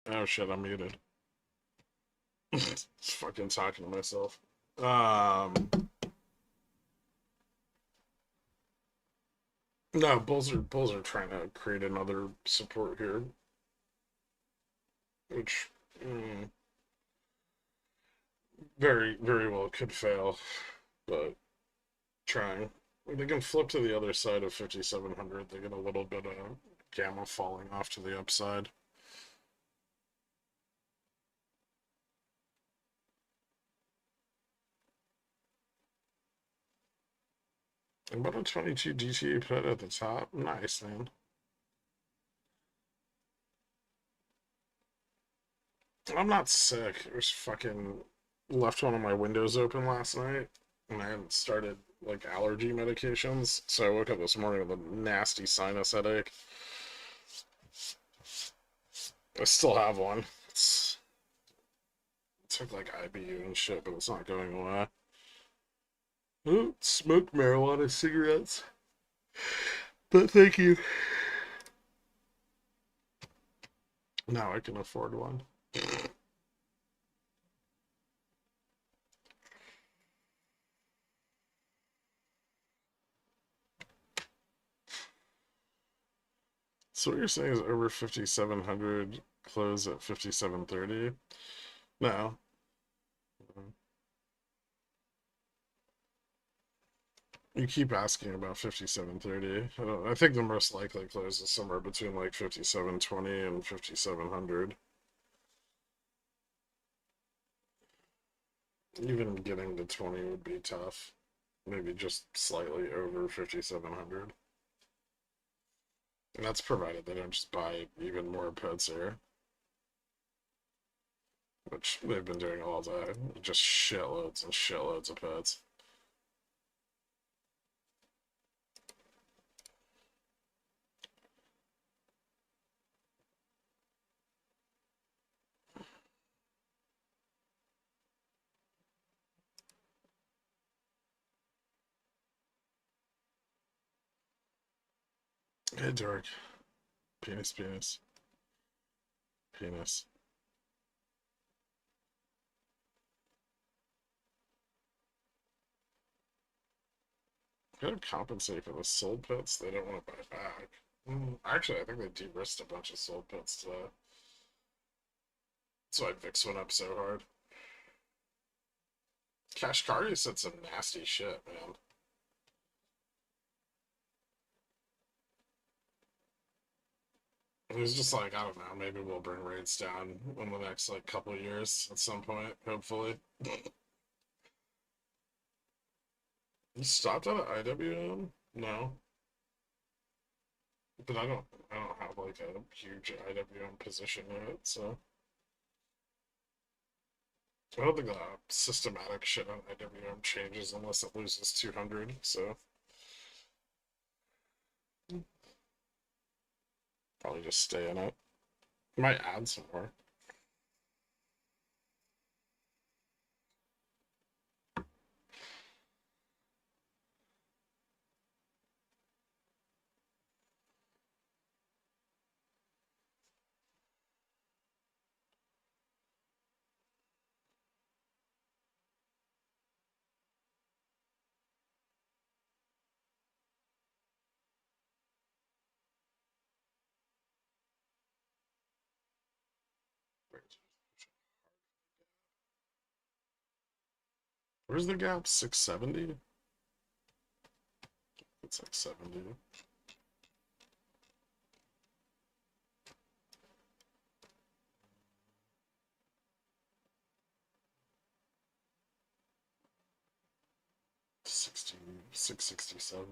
Oh shit, I'm muted. Just fucking talking to myself. Um, no, Bulls are trying to create another support here, which very very well could fail, but trying. They can flip to the other side of 5,700. They get a little bit of gamma falling off to the upside. And about a 22 DTA put at the top. Nice, man. I'm not sick. I just fucking left one of my windows open last night, and I hadn't started like allergy medications. So I woke up this morning with a nasty sinus headache. I still have one. It took like IBU and shit, but it's not going away. Ooh, smoke marijuana cigarettes. But thank you. Now I can afford one. So what you're saying is over 5,700 close at 5,730? No. You keep asking about 5,730. I think the most likely close is somewhere between like 5,720 and 5,700. Even getting to 20 would be tough. Maybe just slightly over 5,700. And that's provided they don't just buy even more puts here, which they've been doing all day. Just shitloads and shitloads of puts. Hey, Dork. Penis, penis, penis. Gotta compensate for the sold puts they don't want to buy back. Actually, I think they de-risked a bunch of sold puts today. That's why VIX went up so hard. Kashkari said some nasty shit, man. It was just like, I don't know, maybe we'll bring rates down in the next like couple of years at some point, hopefully. You stopped at an IWM? No. But I don't have like a huge IWM position yet, so I don't think the systematic shit on IWM changes unless it loses 200, so probably just stay in it. Might add some more. Where's the gap? 670? It's like 70. Sixty 667.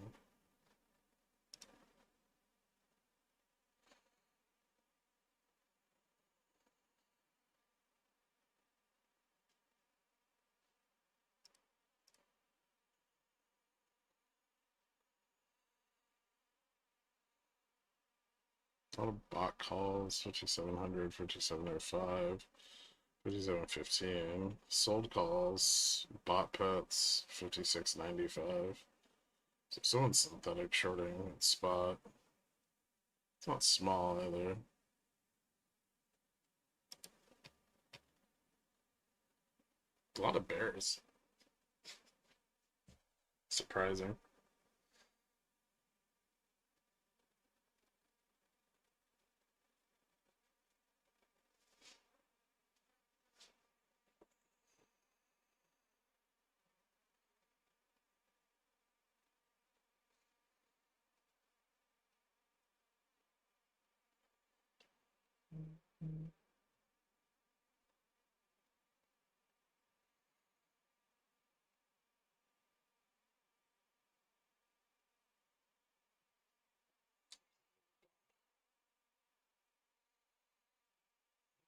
A lot of bot calls, 5,700, 5,705, 5,715. Sold calls, bot pets, 5,695. So someone's synthetic shorting spot. It's not small either. A lot of bears. Surprising.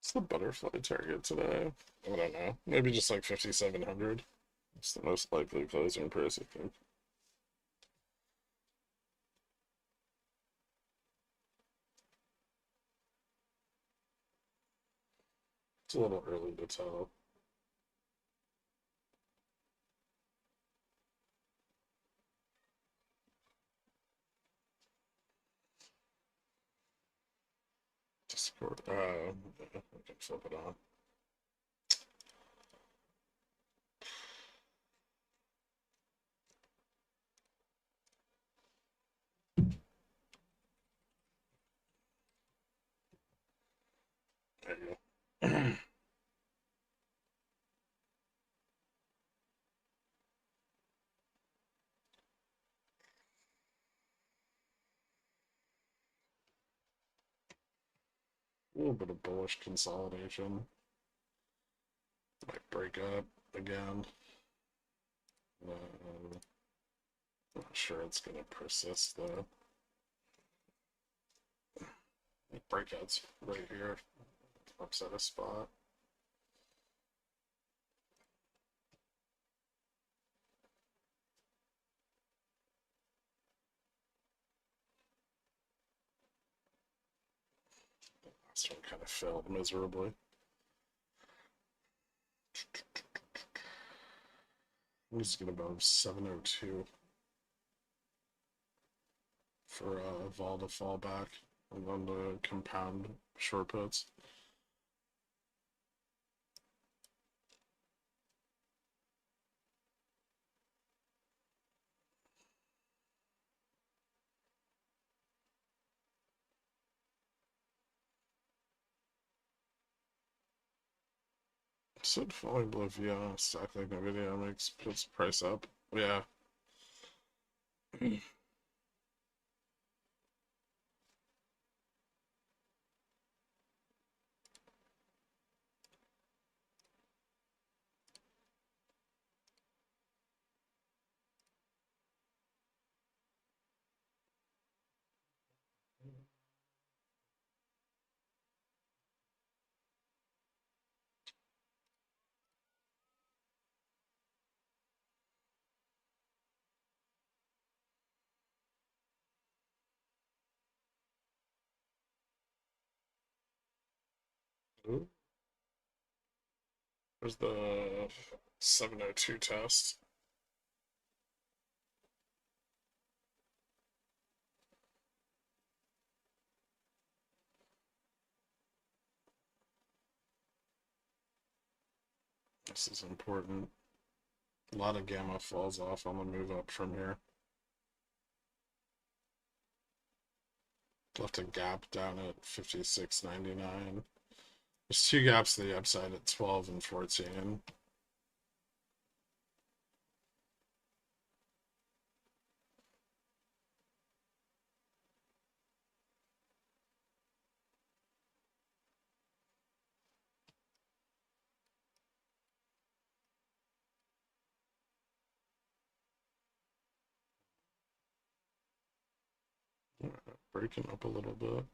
What's the butterfly target today? I don't know. Maybe just like 5,700. It's the most likely closing price, I think. It's a little early to tell. Discord. I can flip it on. There you go. A little bit of bullish consolidation. Might break up again. Not sure it's going to persist though. Breakouts right here. Upset a spot. Last one kind of failed miserably. I'm just get above 702 for vol to fall back and then to compound short puts. Said falling below VR, stack like NVIDIA makes puts price up. Yeah. Ooh. There's the 702 test. This is important. A lot of gamma falls off on the move up from here. Left a gap down at 56.99. There's two gaps to the upside at 12 and 14. Breaking up a little bit.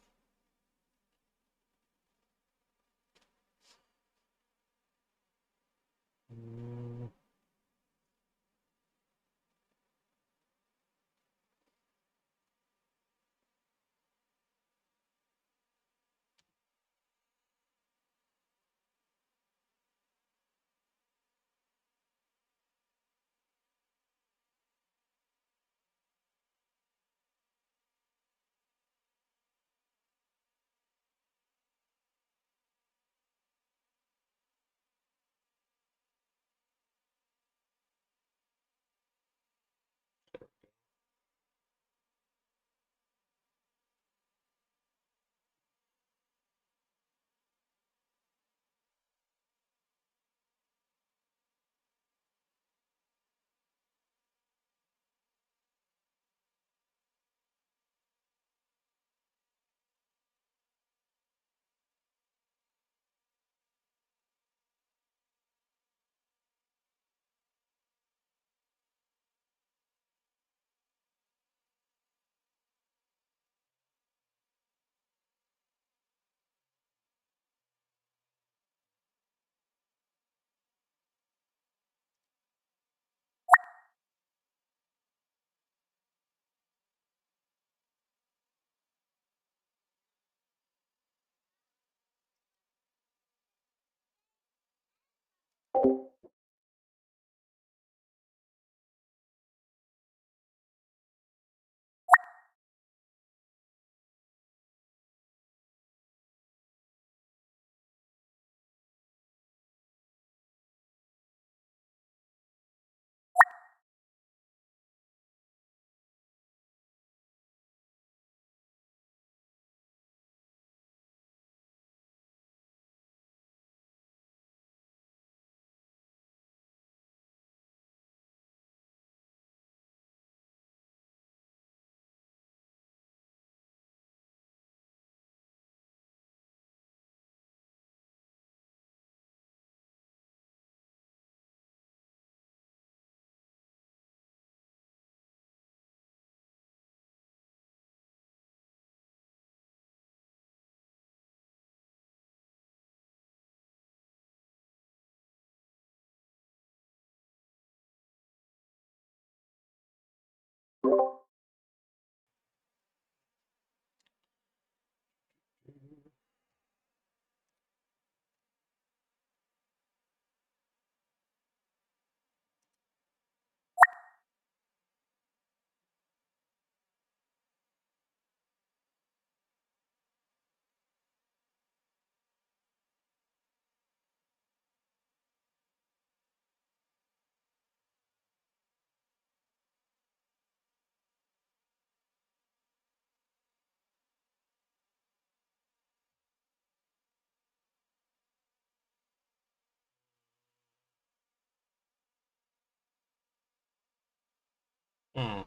Hmm.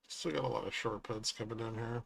Still got a lot of short puts coming in here.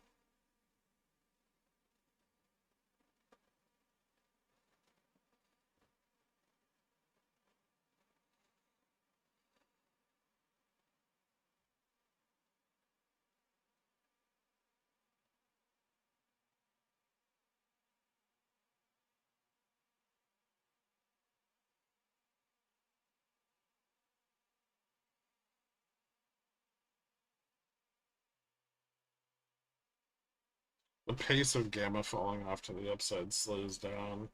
The pace of gamma falling off to the upside slows down.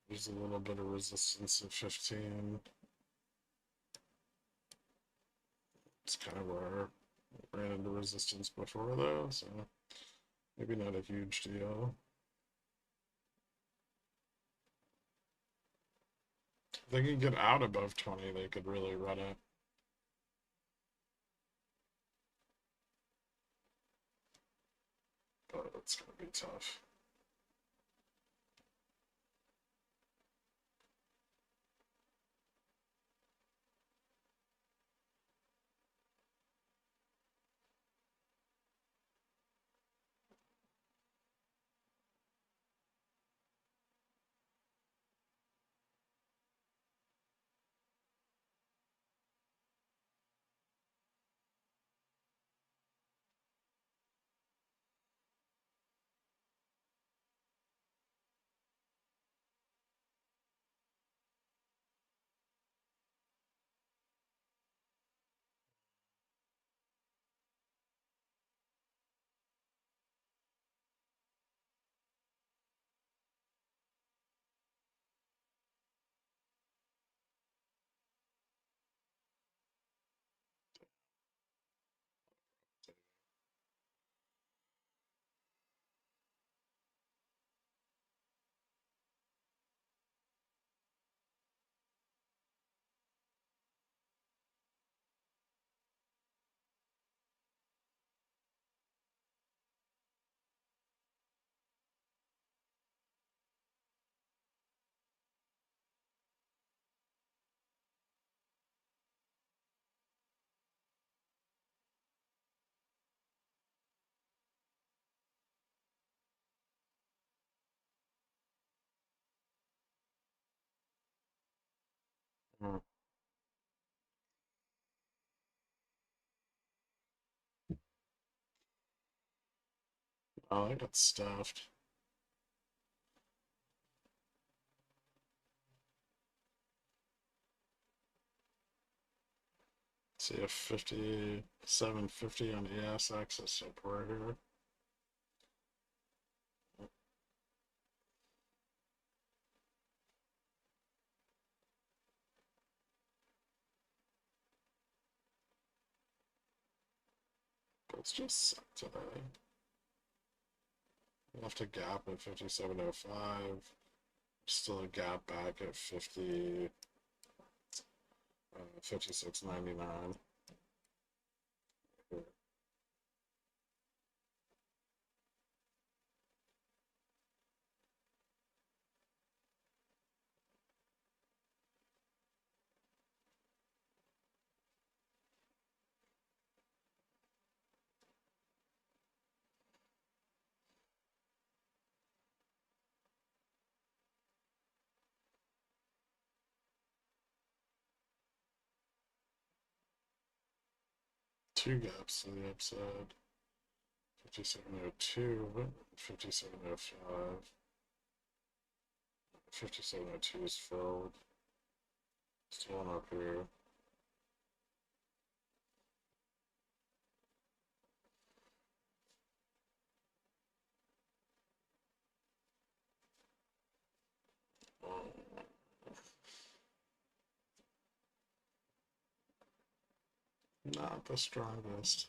There's a little bit of resistance at 15. It's kind of where I ran into resistance before, though, so maybe not a huge deal. If they can get out above 20, they could really run it. But it's going to be tough. Hmm. Oh, I got stuffed. See if 57.50 on ESX is support here. It's just suck today. Left a gap at 57.05. Still a gap back at 56.99. 2 gaps to the upside. 57.02, 57.05. 57.02 is filled. Still one up here. Not the strongest.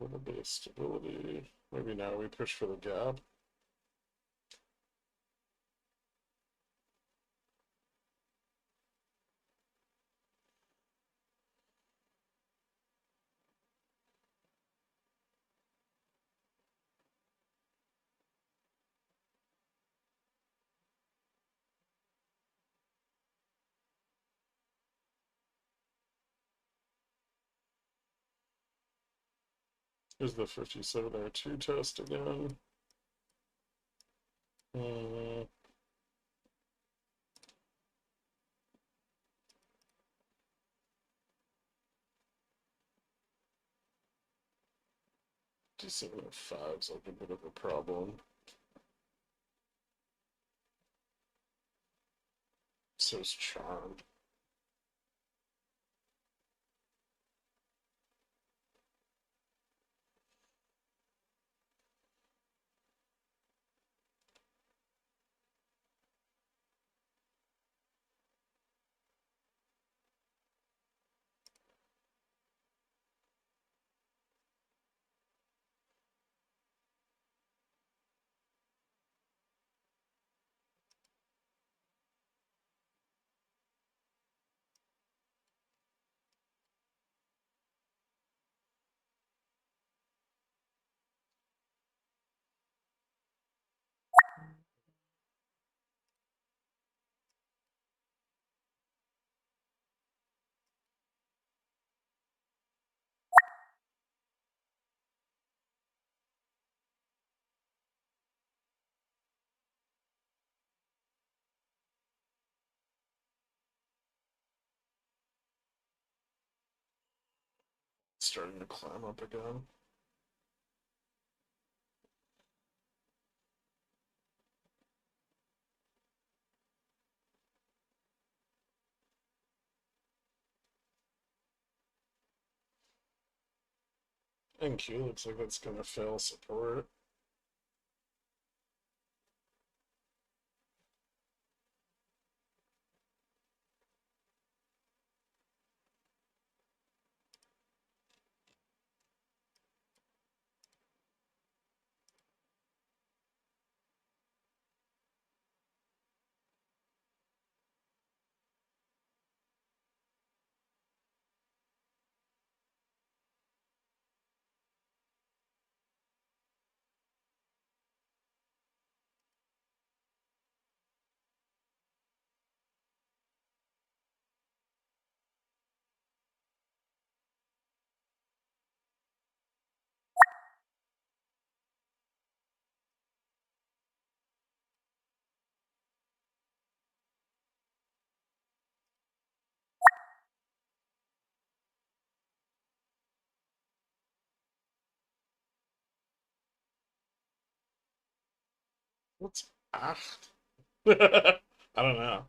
little bit of stability. Maybe now we push for the gap. Here's the 5702 test again. Uh, D705's like a bit of a problem. So's Charmed. Starting to climb up again. NQ looks like that's gonna fail support. What's acht? I don't know.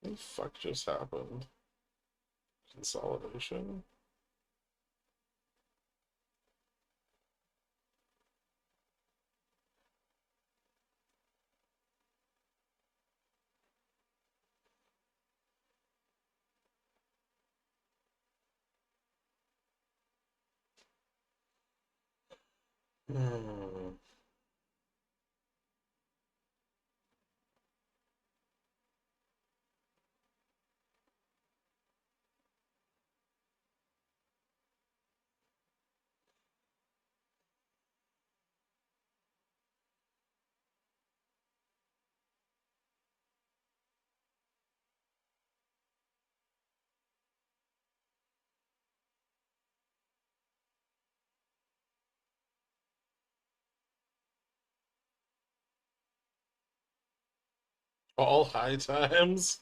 What the fuck just happened? Consolidation? Hmm. All high times?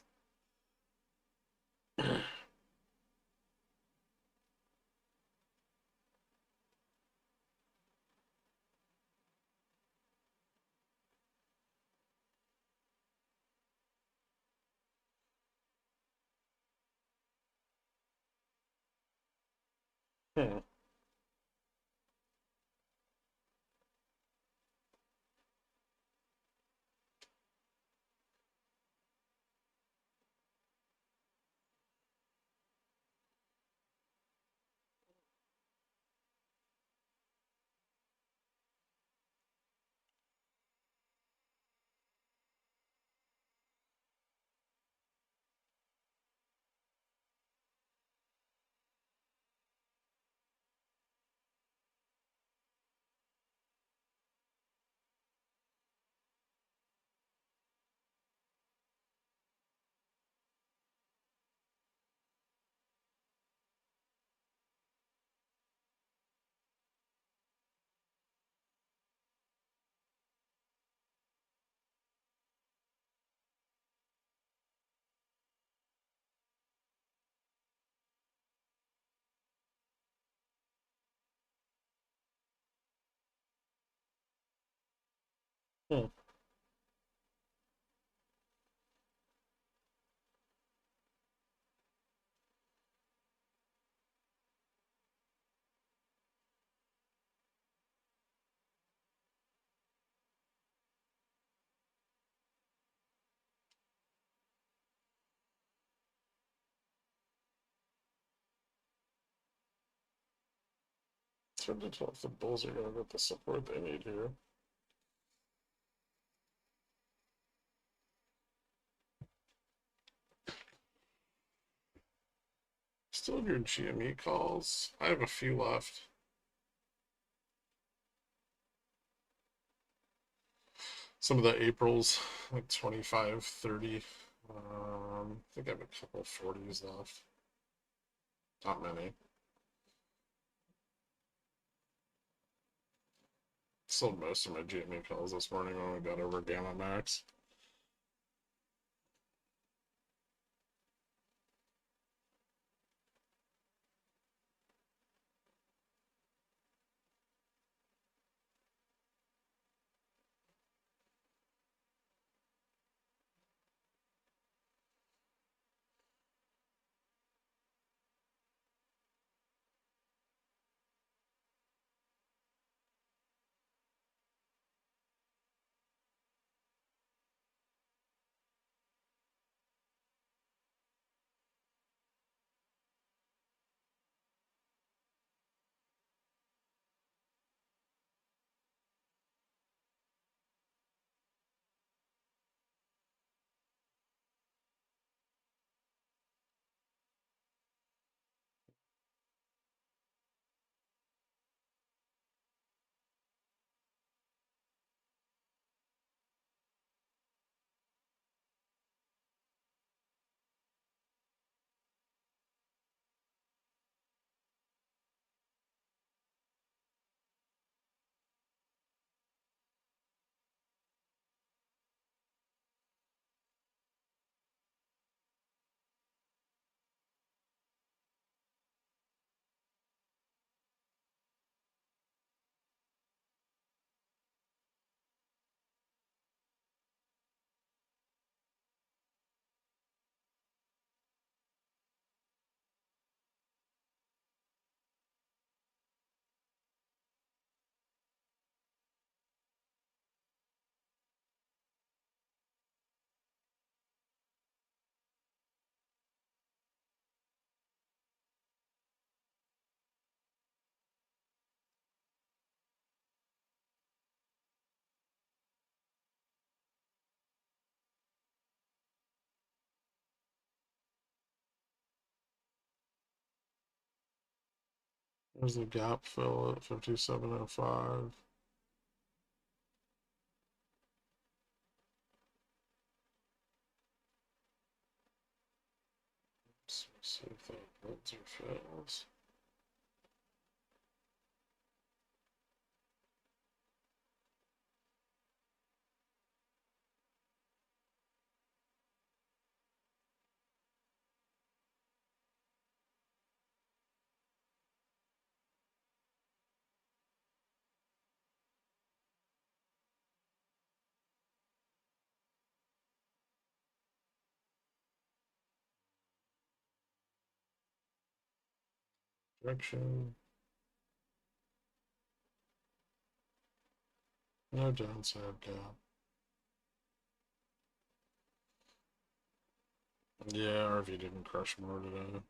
Hmm. Hmm. It's hard to tell if the Bulls are going to get the support they need here. Still have your GME calls. I have a few left. Some of the Aprils, like 25, 30. I think I have a couple 40s left. Not many. Sold most of my GME calls this morning when we got over Gamma Max. There's the gap fill at 57.05. Let's see if that holds or fails. Direction. No downside gap. Yeah, RV didn't crush more today.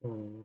Hmm.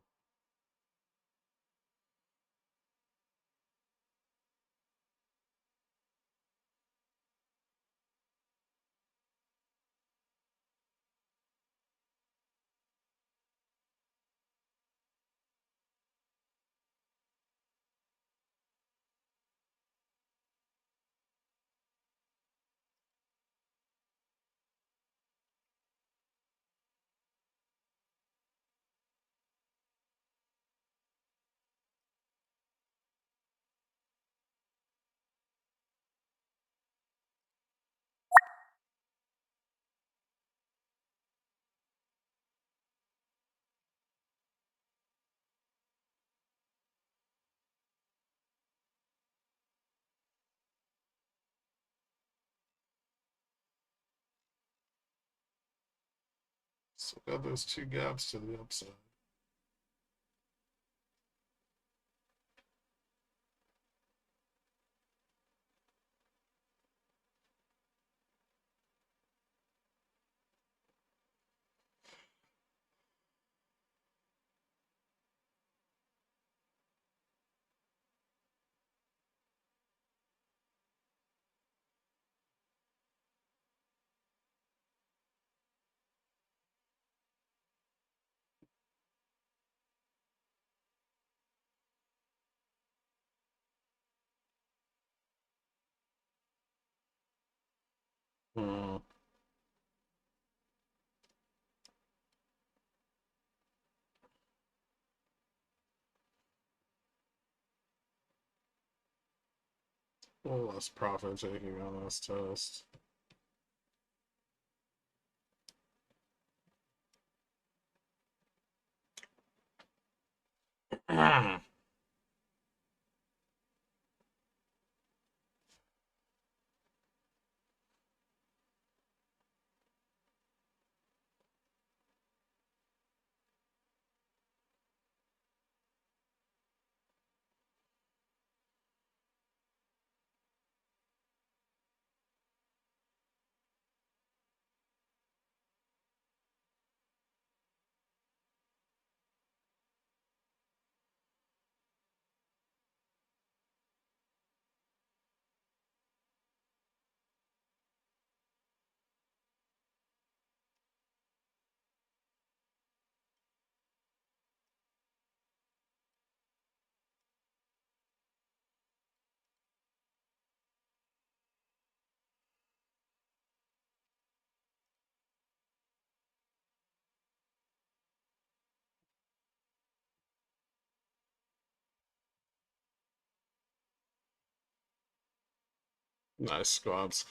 So got those two gaps to the upside. Hmm. A little less profit taking on this test. Nice squabs.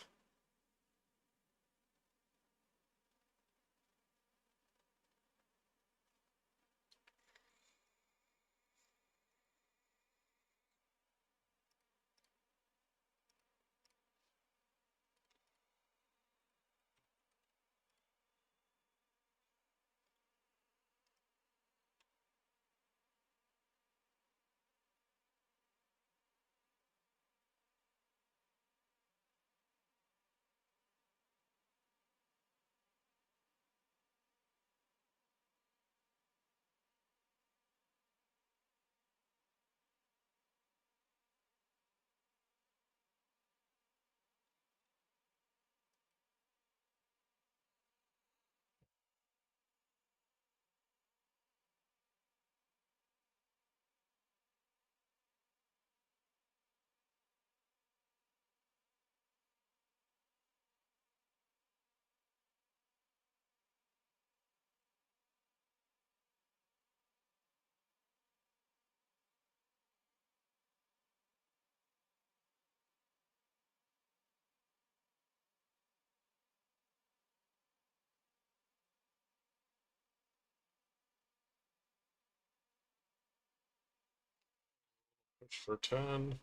Push for 10.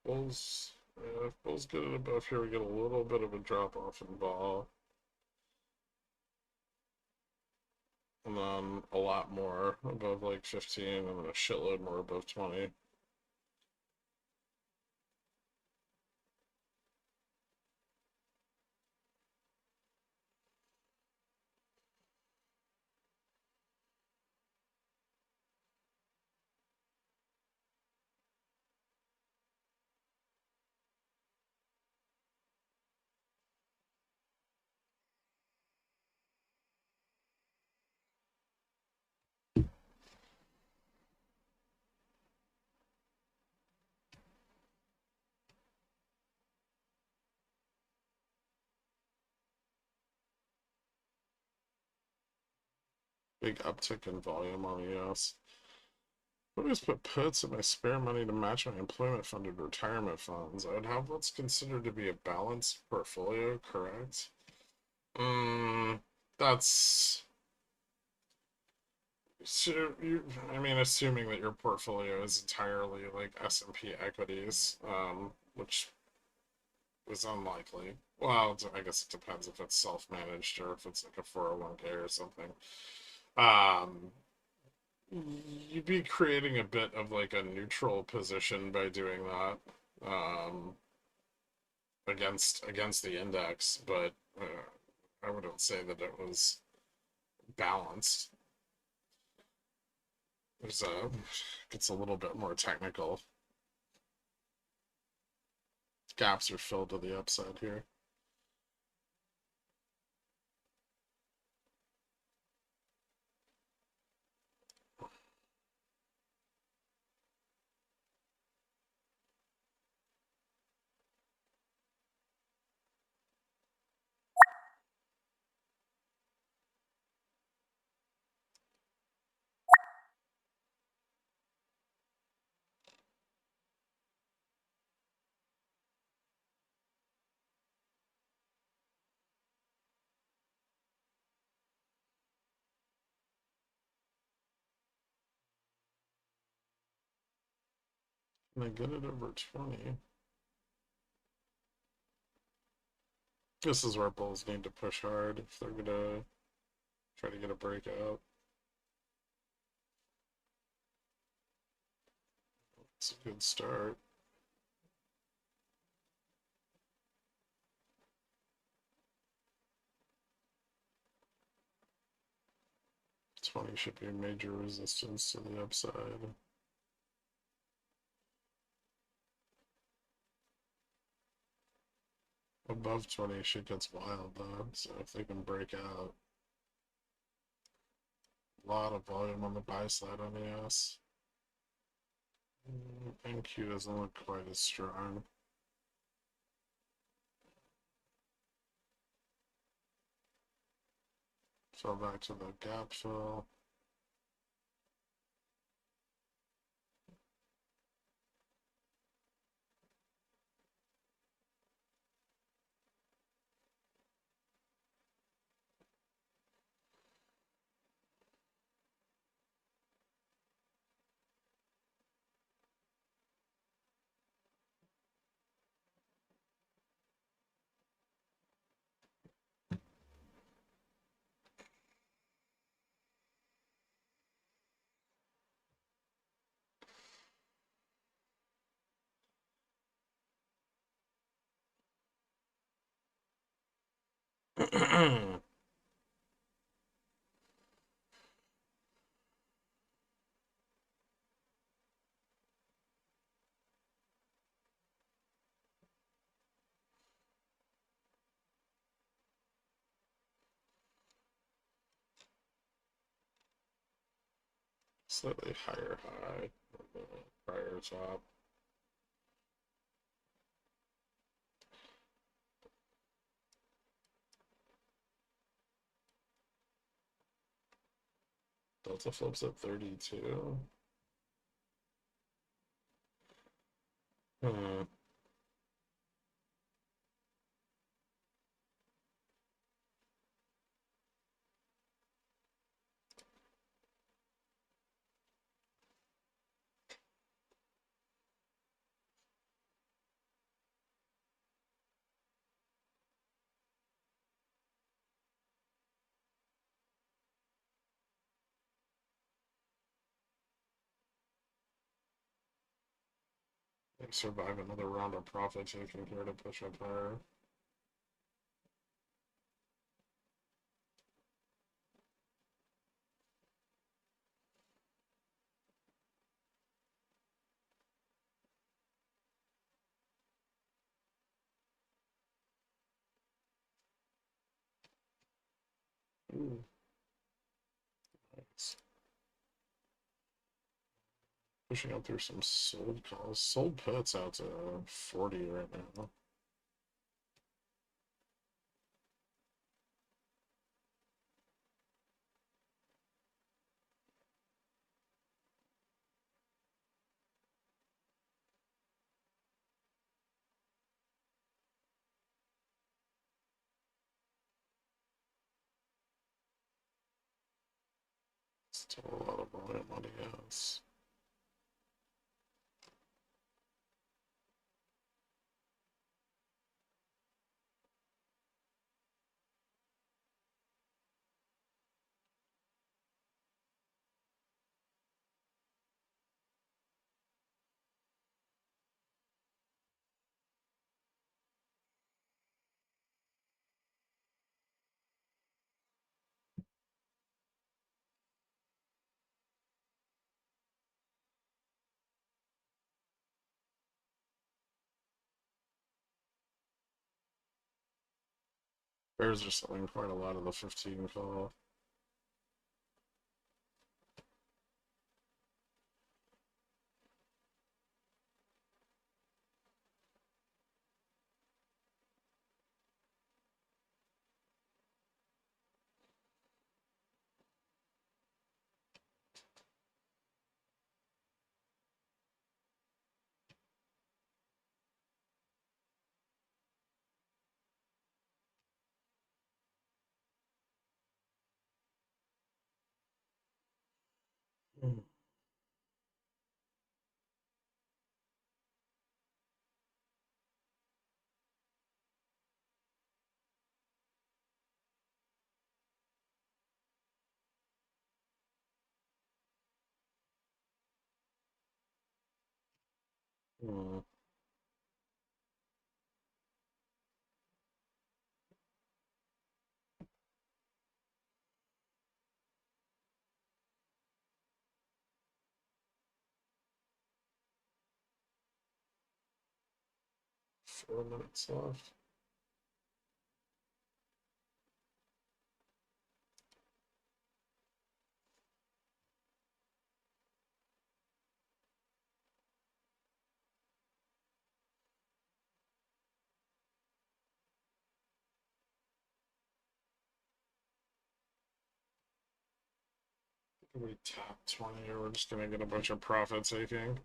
Bulls, if Bulls get it above here, we get a little bit of a drop off in vol. And then a lot more above like 15, and then a shitload more above 20. Big uptick in volume on ES. I always put puts in my spare money to match my employment funded retirement funds. I would have what's considered to be a balanced portfolio, correct? That's so I mean, assuming that your portfolio is entirely like S&P equities, which is unlikely. Well, I guess it depends if it's self-managed or if it's like a 401k or something. Um, you'd be creating a bit of like a neutral position by doing that, um, against the index, but I wouldn't say that it was balanced. There's a Gets a little bit more technical. Gaps are filled to the upside here. Can I get it over 20? This is where bulls need to push hard if they're gonna try to get a breakout. It's a good start. '20 should be a major resistance to the upside. Above 20 shit gets wild though, so if they can break out. A lot of volume on the buy side on ES. NQ doesn't look quite as strong. Fell back to the gap fill. Slightly higher high than the prior top. Delta flips at 32. Hmm. Survive another round of profit taking here to push up higher. Ooh, nice. Pushing up through some sold calls. Sold puts out to 40 right now. Still a lot of volume on ES. Bears are selling quite a lot of the 15 call. Mm. 4 minutes left. We top 20, we're just gonna get a bunch of profit taking.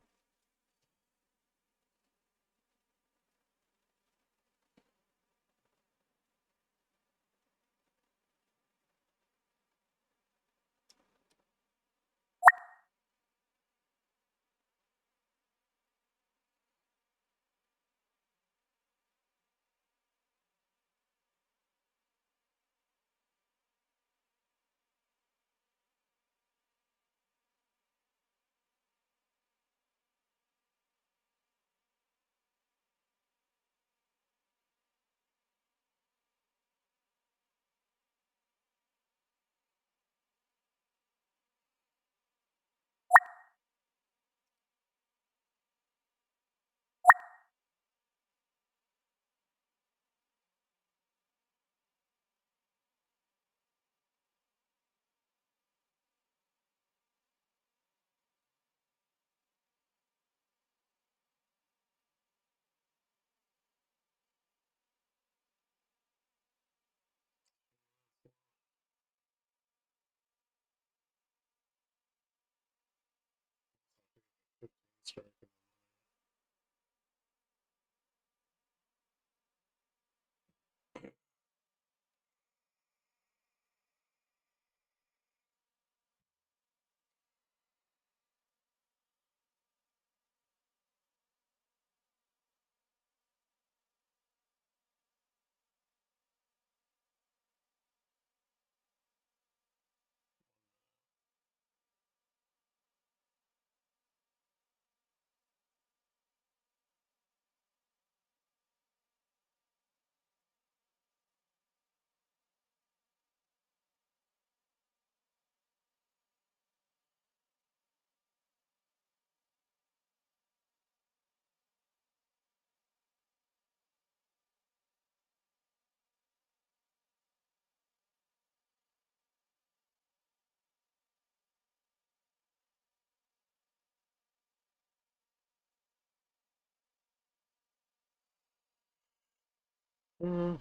Hmm.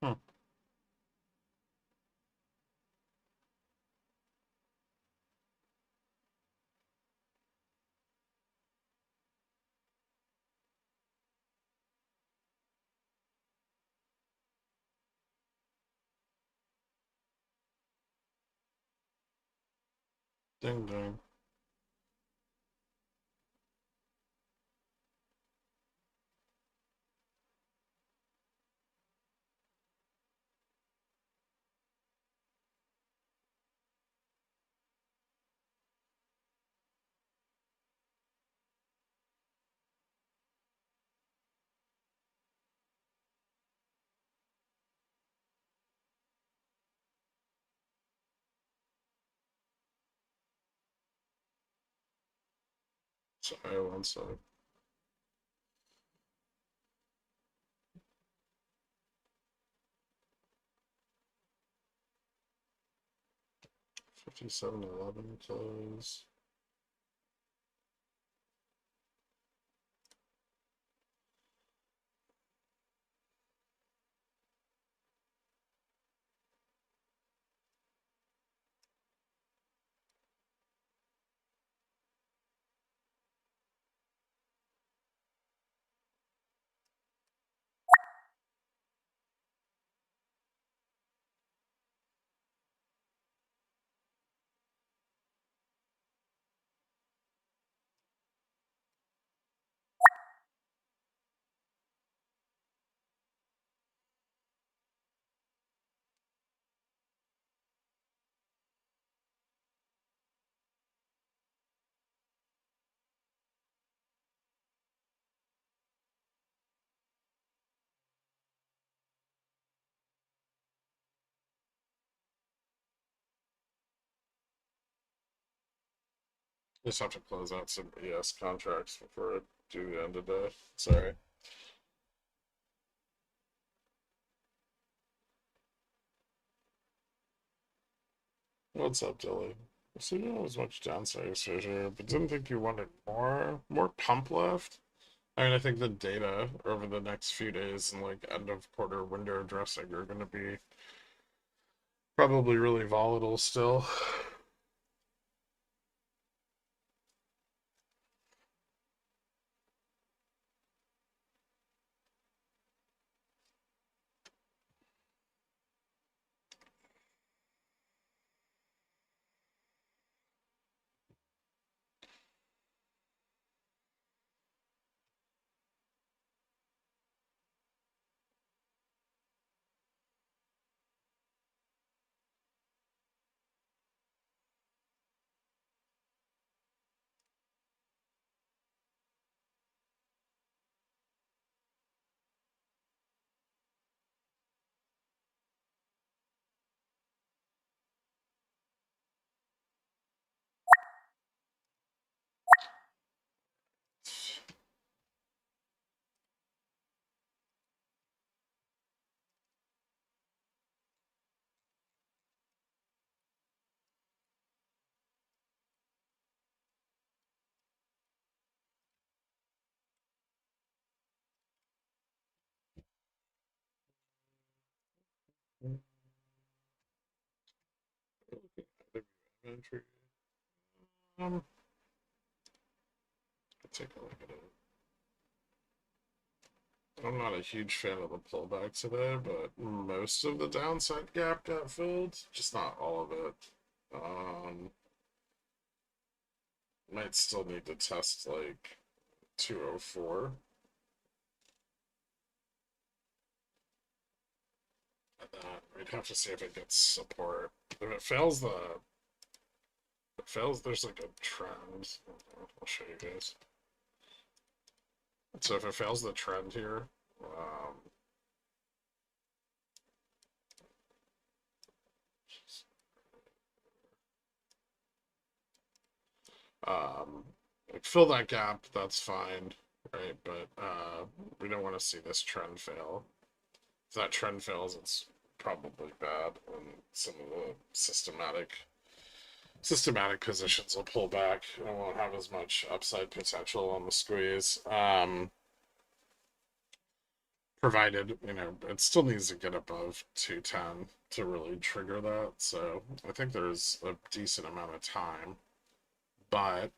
Hmm. Ding ding. Sorry, one sec. 57.11 close. Just have to close out some ES contracts before I do the end of the day. Sorry. What's up, Dilly? So you know as much downside exposure, but didn't think you wanted more pump left. I mean, I think the data over the next few days and like end of quarter window dressing are going to be probably really volatile still. Um, take a look at it. I'm not a huge fan of the pullback today, but most of the downside gap got filled, just not all of it. Um, might still need to test like 204. We'd have to see if it gets support. If it fails there's like a trend. I'll show you guys. So if it fails the trend here, um, like fill that gap, that's fine, right? But we don't want to see this trend fail. If that trend fails, it's probably bad, and some of the systematic positions will pull back and won't have as much upside potential on the squeeze. provided, you know, it still needs to get above 210 to really trigger that. So I think there's a decent amount of time. But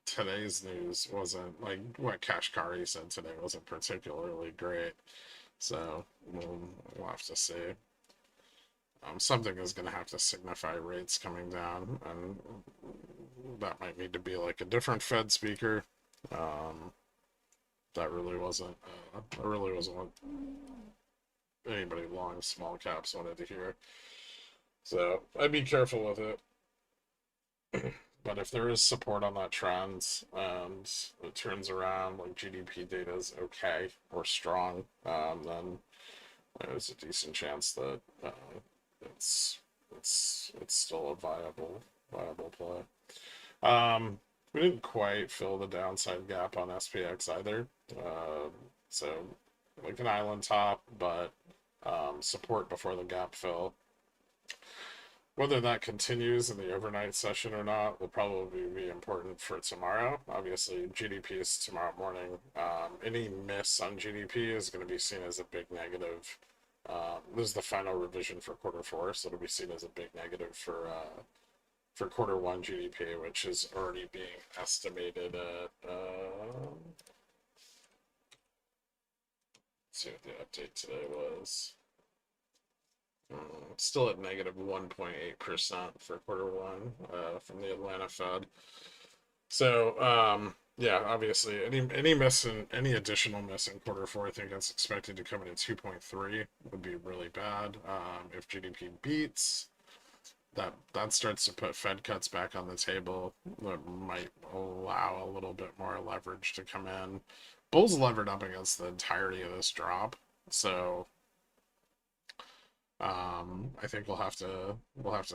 today's news wasn't like what Kashkari said today wasn't particularly great. So we'll have to see. Something is going to have to signify rates coming down, and that might need to be like a different Fed speaker. Um, that really wasn't what anybody long small caps wanted to hear. So I'd be careful with it. But if there is support on that trend and it turns around, like GDP data is okay or strong, then there's a decent chance that it's it's still a viable play. We didn't quite fill the downside gap on SPX either. So like an island top, but support before the gap fill. Whether that continues in the overnight session or not will probably be important for tomorrow. Obviously, GDP is tomorrow morning. Any miss on GDP is going to be seen as a big negative. This is the final revision for Q4, so it'll be seen as a big negative for Q1 GDP, which is already being estimated at. Let's see what the update today was. Still at negative 1.8% for Q1 from the Atlanta Fed. So yeah, obviously any miss in any additional miss in Q4, I think that's expected to come in at 2.3 would be really bad. If GDP beats, that starts to put Fed cuts back on the table. That might allow a little bit more leverage to come in. Bull's levered up against the entirety of this drop, so I think we'll have to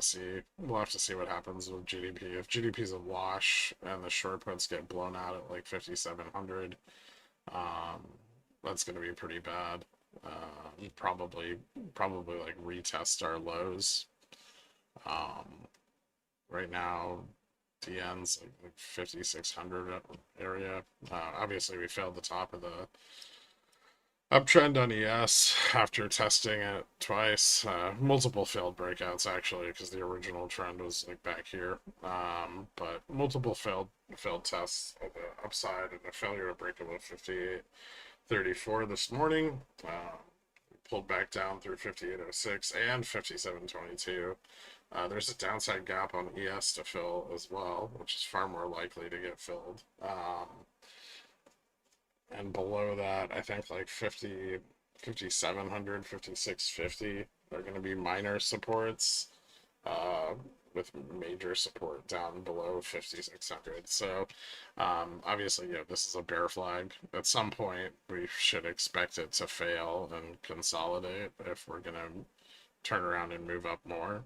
see what happens with GDP. If GDP is a wash and the short puts get blown out at like 5,700, that's going to be pretty bad. Probably like retest our lows. Right now, DN's like 5,600 area. Obviously, we failed the top of the uptrend on ES after testing it twice. Multiple failed breakouts actually, because the original trend was like back here. But multiple failed tests at the upside and a failure to break above 58.34 this morning. Pulled back down through 58.06 and 57.22. There's a downside gap on ES to fill as well, which is far more likely to get filled. And below that, I think like 5,700, 5,650 are going to be minor supports, with major support down below 5,600. So, obviously, yeah, this is a bear flag. At some point, we should expect it to fail and consolidate if we're going to turn around and move up more.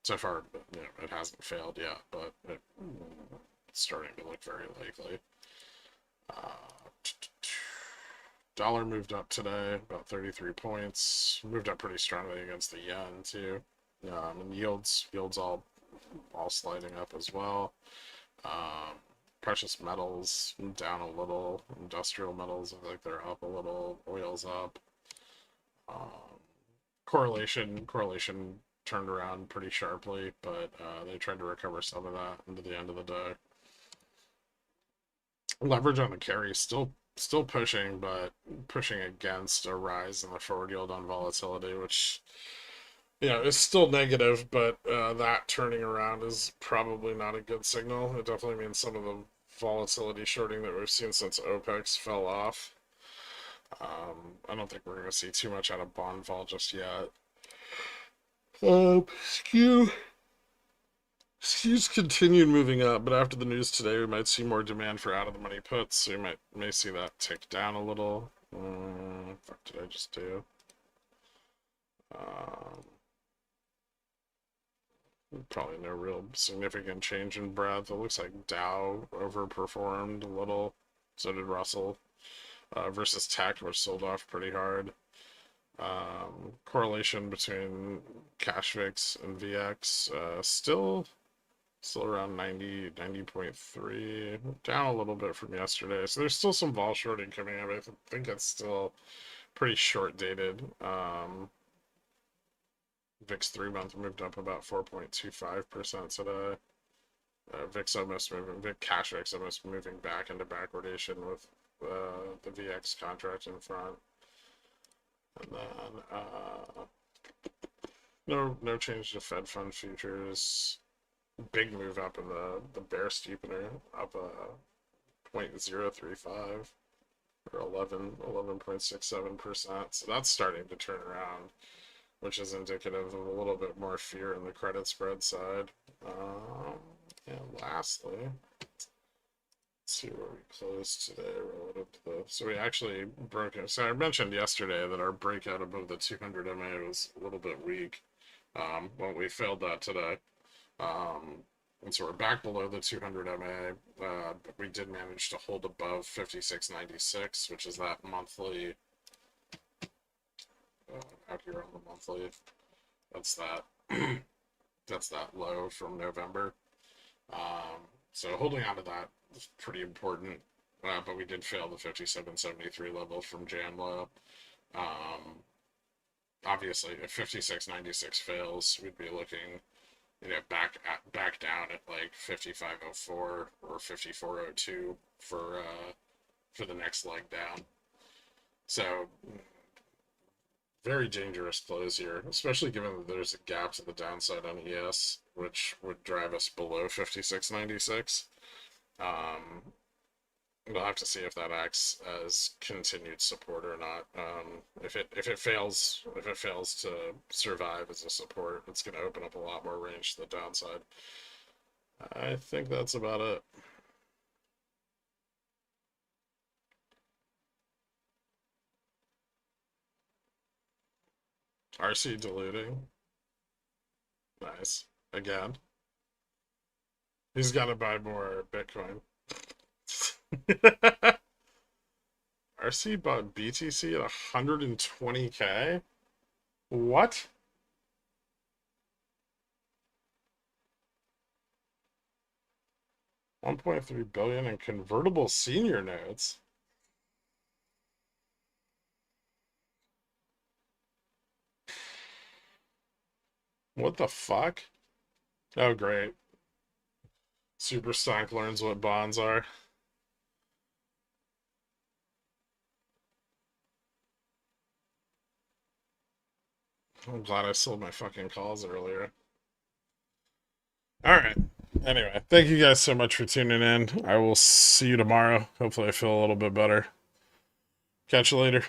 So far, you know, it hasn't failed yet, but it's starting to look very likely. Dollar moved up today about 33 points. Moved up pretty strongly against the yen too. And yields all sliding up as well. Precious metals down a little. Industrial metals look like they're up a little. Oil's up. Correlation turned around pretty sharply, but they tried to recover some of that into the end of the day. Leverage on the carry still pushing, but pushing against a rise in the forward yield on volatility, which, you know, is still negative, but that turning around is probably not a good signal. It definitely means some of the volatility shorting that we've seen since OPEX fell off. I don't think we're going to see too much out of bond vol just yet. Skews continued moving up, but after the news today, we might see more demand for out-of-the-money puts, so you may see that tick down a little. Fuck did I just do? Probably no real significant change in breadth. It looks like Dow overperformed a little. So did Russell. Versus tech, which sold off pretty hard. Correlation between cash VIX and VX still Still around 90, 90.3. Down a little bit from yesterday. So there's still some vol shorting coming up. I think it's still pretty short dated. VIX 3-month moved up about 4.25% today. VIX almost moving, cash VIX almost moving back into backwardation with the VX contract in front. And then no change to Fed fund futures. Big move up in the bear steepener, up 0.035 or 11.67%. So that's starting to turn around, which is indicative of a little bit more fear in the credit spread side. And lastly, let's see where we closed today relative to the. So we actually broke it. So I mentioned yesterday that our breakout above the 200 MA was a little bit weak. Well, we failed that today. And so we're back below the 200 MA, but we did manage to hold above 56.96, which is that monthly. Out here on the monthly, that's that. That's that low from November. So holding on to that is pretty important. But we did fail the 57.73 level from Jan low. Obviously, if 56.96 fails, we'd be looking, back down at like 55.04 or 54.02 for the next leg down. So very dangerous close here, especially given that there's a gap to the downside on ES, which would drive us below 56.96. We'll have to see if that acts as continued support or not. If it fails to survive as a support, it's going to open up a lot more range to the downside. I think that's about it. RC diluting. Nice. Again. He's got to buy more Bitcoin. RC bought BTC at 120K? What? $1.3 billion in convertible senior notes. What the fuck? Oh, great. Super Stonk learns what bonds are. I'm glad I sold my fucking calls earlier. Alright. Anyway, thank you guys so much for tuning in. I will see you tomorrow. Hopefully I feel a little bit better. Catch you later.